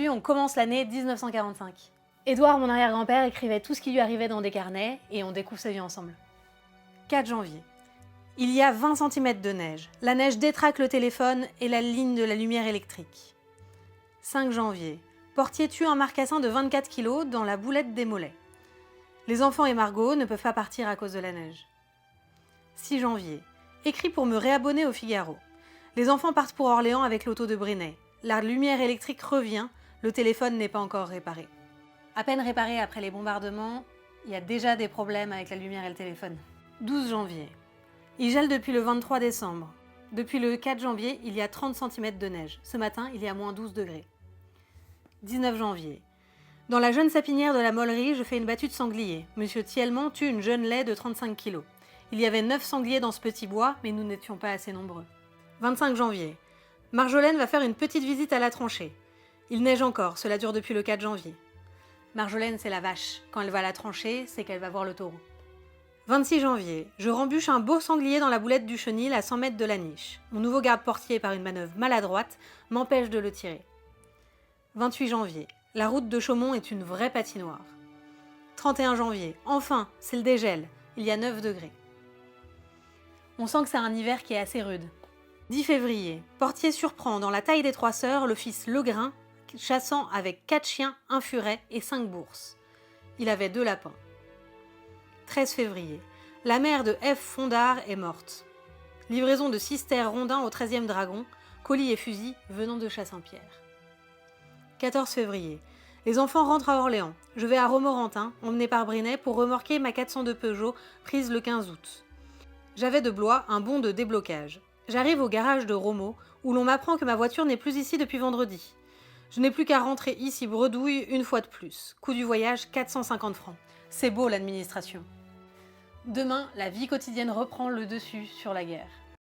Aujourd'hui, on commence l'année 1945. Édouard, mon arrière-grand-père, écrivait tout ce qui lui arrivait dans des carnets et on découvre sa vie ensemble. 4 janvier. Il y a 20 cm de neige. La neige détraque le téléphone et la ligne de la lumière électrique. 5 janvier. Portier tue un marcassin de 24 kg dans la boulette des mollets. Les enfants et Margot ne peuvent pas partir à cause de la neige. 6 janvier. Écrit pour me réabonner au Figaro. Les enfants partent pour Orléans avec l'auto de Brinet. La lumière électrique revient, le téléphone n'est pas encore réparé. À peine réparé après les bombardements, il y a déjà des problèmes avec la lumière et le téléphone. 12 janvier. Il gèle depuis le 23 décembre. Depuis le 4 janvier, il y a 30 cm de neige. Ce matin, il y a moins 12 degrés. 19 janvier. Dans la jeune sapinière de la Mollerie, je fais une battue de sanglier. Monsieur Thielman tue une jeune laie de 35 kg. Il y avait 9 sangliers dans ce petit bois, mais nous n'étions pas assez nombreux. 25 janvier. Marjolaine va faire une petite visite à la tranchée. Il neige encore, cela dure depuis le 4 janvier. Marjolaine, c'est la vache. Quand elle va à la tranchée, c'est qu'elle va voir le taureau. 26 janvier. Je rembûche un beau sanglier dans la boulette du chenil à 100 mètres de la niche. Mon nouveau garde-portier, par une manœuvre maladroite, m'empêche de le tirer. 28 janvier. La route de Chaumont est une vraie patinoire. 31 janvier. Enfin, c'est le dégel. Il y a 9 degrés. On sent que c'est un hiver qui est assez rude. 10 février. Portier surprend dans la taille des 3 sœurs le fils Legrain, chassant avec 4 chiens, un furet et 5 bourses. Il avait 2 lapins. 13 février. La mère de F. Fondard est morte. Livraison de 6 terres rondins au 13e Dragon, colis et fusils venant de Chasse-en-Pierre. 14 février. Les enfants rentrent à Orléans. Je vais à Romorantin, emmené par Brinet, pour remorquer ma 402 Peugeot, prise le 15 août. J'avais de Blois un bon de déblocage. J'arrive au garage de Romo, où l'on m'apprend que ma voiture n'est plus ici depuis vendredi. Je n'ai plus qu'à rentrer ici bredouille une fois de plus. Coût du voyage, 450 francs. C'est beau l'administration. Demain, la vie quotidienne reprend le dessus sur la guerre.